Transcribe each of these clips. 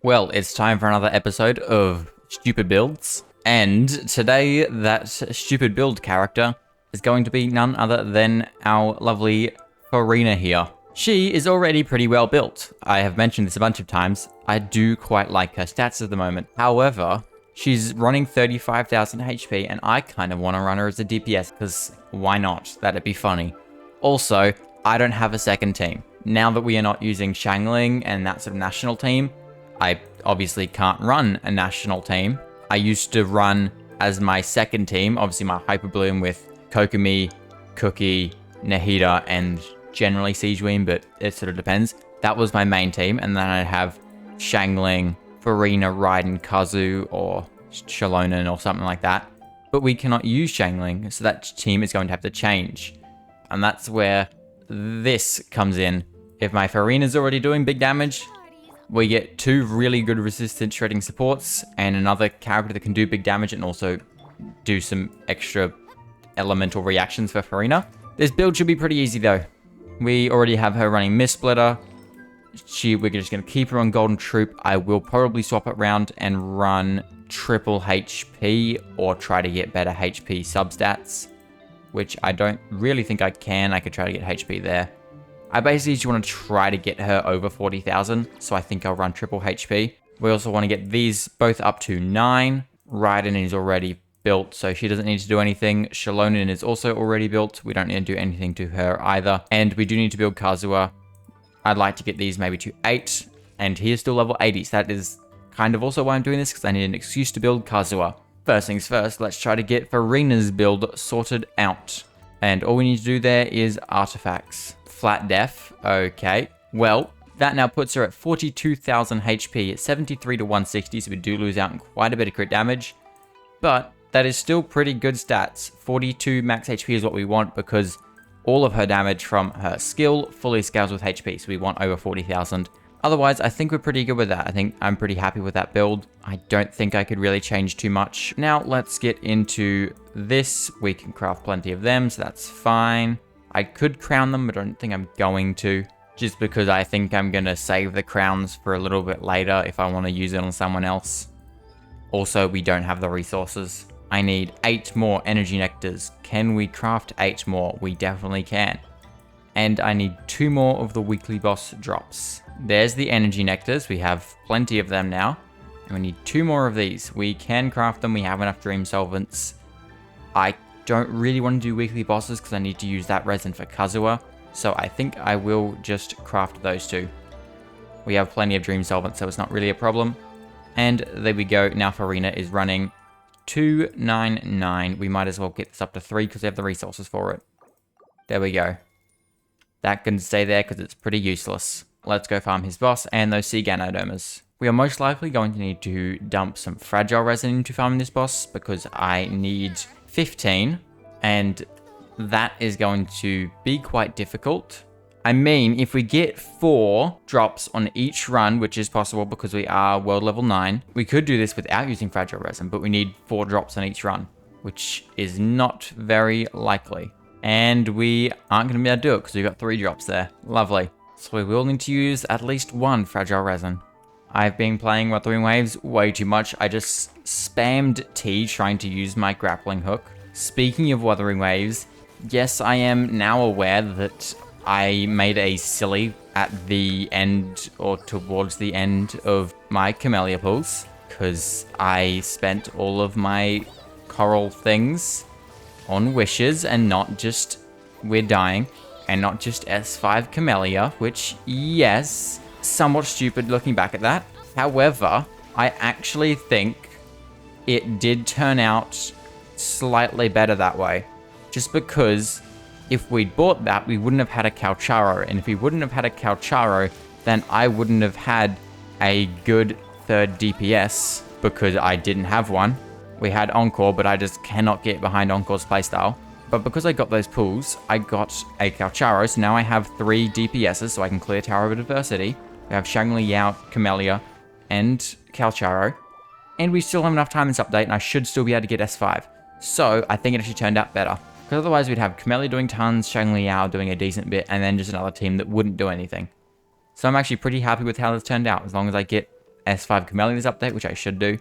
Well, it's time for another episode of Stupid Builds, and today that stupid build character is going to be none other than our lovely Furina here. She is already pretty well built. I have mentioned this a bunch of times. I do quite like her stats at the moment. However, she's running 35,000 HP, and I kind of want to run her as a DPS, because why not? That'd be funny. Also, I don't have a second team. Now that we are not using Xiangling and that's a national team, I obviously can't run a national team. I used to run as my second team, obviously my Hyper Bloom with Kokomi, Cookie, Nahida, and generally Siegeween, but it sort of depends. That was my main team, and then I'd have Xiangling, Furina, Raiden, Kazu, or Shalonen, or something like that. But we cannot use Xiangling, so that team is going to have to change. And that's where this comes in. If my Furina's already doing big damage, we get two really good resistant shredding supports and another character that can do big damage and also do some extra elemental reactions for Furina. This build should be pretty easy though. We already have her running Mist Splitter. We're just going to keep her on Golden Troop. I will probably swap it around and run triple HP or try to get better HP substats, which I don't really think I can. I could try to get HP there. I basically just want to try to get her over 40,000, so I think I'll run triple HP. We also want to get these both up to 9. Raiden is already built, so she doesn't need to do anything. Shalonen is also already built. We don't need to do anything to her either. And we do need to build Kazuha. I'd like to get these maybe to 8, and he is still level 80, so that is kind of also why I'm doing this, because I need an excuse to build Kazuha. First things first, let's try to get Furina's build sorted out. And all we need to do there is artifacts. Flat def, okay. Well, that now puts her at 42,000 HP, 73 to 160, so we do lose out on quite a bit of crit damage. But that is still pretty good stats. 42 max HP is what we want because all of her damage from her skill fully scales with HP, so we want over 40,000. Otherwise, I think we're pretty good with that. I think I'm pretty happy with that build. I don't think I could really change too much. Now, let's get into this. We can craft plenty of them, so that's fine. I could crown them, but I don't think I'm going to, just because I think I'm going to save the crowns for a little bit later if I want to use it on someone else. Also, we don't have the resources. I need 8 more energy nectars. Can we craft 8 more? We definitely can. And I need 2 more of the weekly boss drops. There's the energy nectars. We have plenty of them now. And we need 2 more of these. We can craft them. We have enough dream solvents. I don't really want to do weekly bosses because I need to use that resin for Kazuha. So I think I will just craft those 2. We have plenty of dream solvents, so it's not really a problem. And there we go. Now Furina is running 299. We might as well get this up to 3 because we have the resources for it. There we go. That can stay there because it's pretty useless. Let's go farm his boss and those sea ganodermas. We are most likely going to need to dump some fragile resin into farming this boss because I need 15, and that is going to be quite difficult. I mean, if we get 4 drops on each run, which is possible because we are world level 9, we could do this without using fragile resin, but we need 4 drops on each run, which is not very likely. And we aren't going to be able to do it because we've got 3 drops there. Lovely. So we will need to use at least 1 fragile resin. I've been playing Wuthering Waves way too much. I just spammed T trying to use my grappling hook. Speaking of Wuthering Waves, yes, I am now aware that I made a silly at the end or towards the end of my Camellia pulls because I spent all of my coral things on wishes and not just We're Dying and not just S5 Camellia, which, yes, somewhat stupid looking back at that. However, I actually think it did turn out slightly better that way. Just because if we'd bought that, we wouldn't have had a Calcharo. And if we wouldn't have had a Calcharo, then I wouldn't have had a good 3rd DPS because I didn't have one. We had Encore, but I just cannot get behind Encore's playstyle. But because I got those pulls, I got a Calcharo, so now I have 3 DPSs, so I can clear Tower of Adversity. We have Xiangling, Yao, Camellia, and Calcharo. And we still have enough time in this update, and I should still be able to get S5. So, I think it actually turned out better. Because otherwise we'd have Camellia doing tons, Xiangling Yao doing a decent bit, and then just another team that wouldn't do anything. So I'm actually pretty happy with how this turned out, as long as I get S5 Camellia's update, which I should do,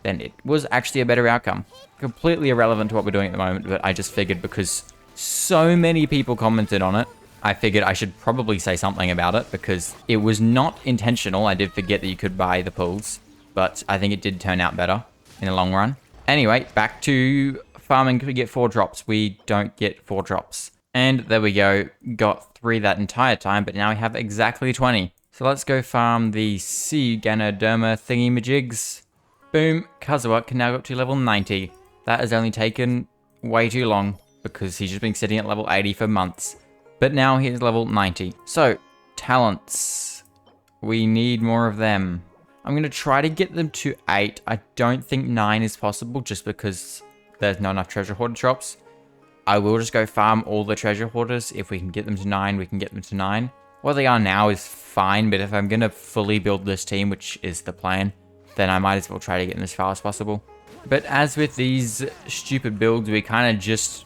then it was actually a better outcome. Completely irrelevant to what we're doing at the moment, but I just figured because so many people commented on it, I figured I should probably say something about it because it was not intentional. I did forget that you could buy the pools, but I think it did turn out better in the long run. Anyway, back to farming. We get 4 drops. We don't get 4 drops. And there we go. Got 3 that entire time, but now we have exactly 20. So let's go farm the Sea Ganoderma thingy-majigs. Boom. Kazuha can now go up to level 90. That has only taken way too long because he's just been sitting at level 80 for months. But now he's level 90. So, talents. We need more of them. I'm going to try to get them to 8. I don't think 9 is possible just because there's not enough treasure hoarder drops. I will just go farm all the treasure hoarders. If we can get them to 9, we can get them to 9. Where they are now is fine, but if I'm going to fully build this team, which is the plan, then I might as well try to get them as far as possible. But as with these stupid builds, we kind of just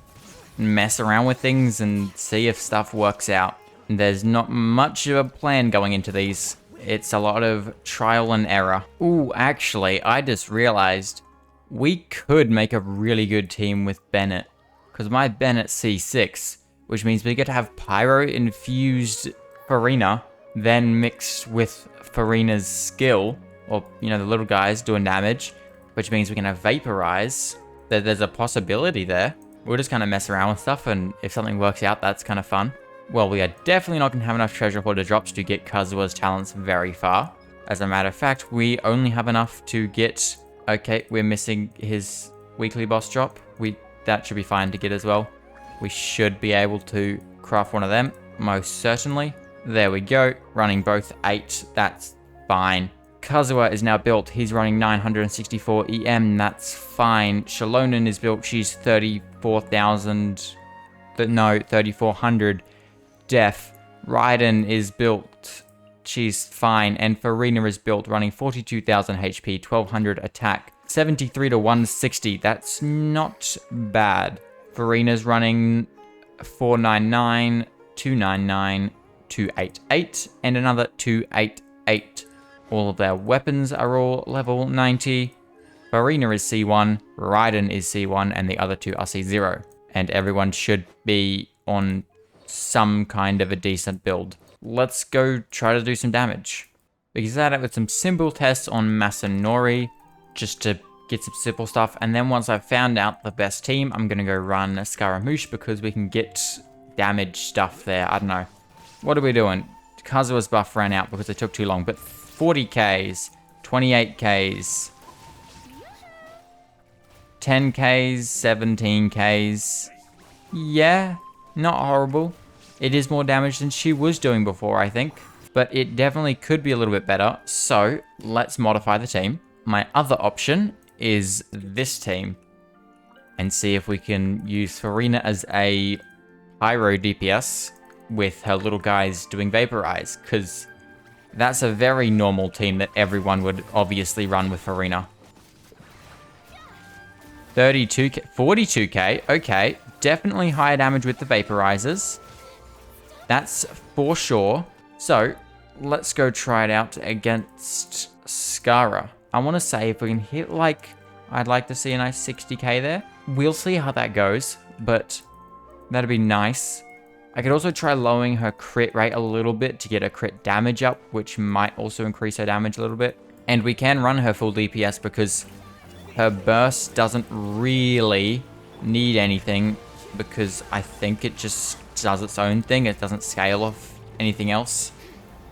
mess around with things and see if stuff works out. There's not much of a plan going into these. It's a lot of trial and error. Ooh, actually, I just realized we could make a really good team with Bennett. Because my Bennett C6, which means we get to have Pyro-infused Furina, then mixed with Furina's skill, or, you know, the little guys doing damage, which means we can have Vaporize. There's a possibility there. We'll just kind of mess around with stuff, and if something works out, that's kind of fun. Well, we are definitely not going to have enough treasure hoarder drops to get Kazuha's talents very far. As a matter of fact, we only have enough to get... Okay, we're missing his weekly boss drop. That should be fine to get as well. We should be able to craft one of them, most certainly. There we go, running both 8, that's fine. Kazuha is now built, he's running 964 EM, that's fine. Shalonen is built, she's 3400 def. Raiden is built, she's fine. And Furina is built, running 42,000 HP, 1200 attack. 73 to 160, that's not bad. Furina's running 499, 299, 288, and another 288. All of their weapons are all level 90. Furina is C1, Raiden is C1, and the other 2 are C0. And everyone should be on some kind of a decent build. Let's go try to do some damage. We started with some simple tests on Masanori, just to get some simple stuff, and then once I've found out the best team, I'm gonna go run Scaramouche because we can get damage stuff there. I don't know. What are we doing? Kazuha's buff ran out because it took too long, but 40Ks, 28Ks, 10Ks, 17Ks. Yeah, not horrible. It is more damage than she was doing before, I think, but it definitely could be a little bit better, so let's modify the team. My other option is this team and see if we can use Furina as a Pyro DPS with her little guys doing Vaporize, because that's a very normal team that everyone would obviously run with Furina. 32k, 42k, okay, definitely higher damage with the Vaporizers. That's for sure. So let's go try it out against Skara. I want to say if we can hit, like, I'd like to see a nice 60k there. We'll see how that goes, but that'd be nice. I could also try lowering her crit rate a little bit to get her crit damage up, which might also increase her damage a little bit. And we can run her full DPS because her burst doesn't really need anything, because I think it just does its own thing. It doesn't scale off anything else,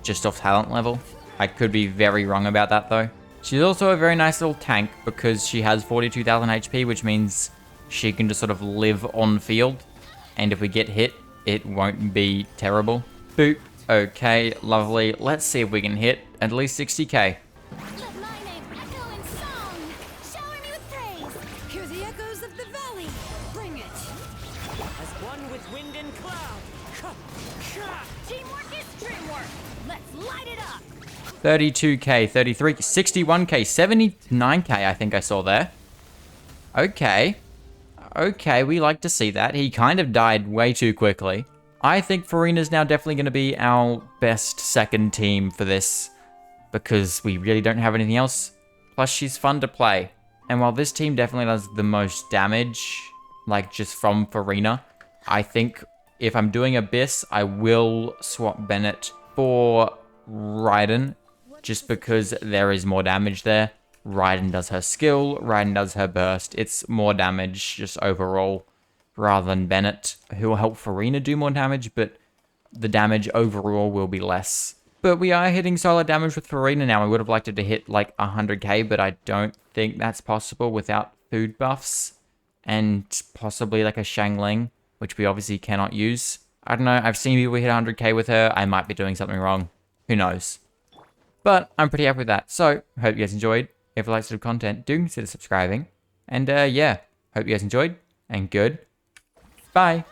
just off talent level. I could be very wrong about that though. She's also a very nice little tank because she has 42,000 HP, which means she can just sort of live on field. And if we get hit, it won't be terrible. Boop. Okay, lovely. Let's see if we can hit at least 60k. Let my name echo in song. Shower me with praise. Hear the echoes of the valley. Bring it. As one with wind and cloud. Teamwork is dreamwork. Let's light it up. 32k, 33, 61k, 79k I think I saw there. Okay. Okay, we like to see that. He kind of died way too quickly. I think Furina's now definitely going to be our best second team for this, because we really don't have anything else. Plus, she's fun to play. And while this team definitely does the most damage, like just from Furina, I think if I'm doing Abyss, I will swap Bennett for Raiden, just because there is more damage there. Raiden does her skill, Raiden does her burst. It's more damage just overall rather than Bennett, who will help Furina do more damage, but the damage overall will be less. But we are hitting solid damage with Furina now. I would have liked it to hit like 100k, but I don't think that's possible without food buffs and possibly like a Xiangling, which we obviously cannot use. I don't know, I've seen people hit 100k with her. I might be doing something wrong. Who knows? But I'm pretty happy with that. So, hope you guys enjoyed. If you like this sort of content, do consider subscribing. And yeah, hope you guys enjoyed, and good. Bye.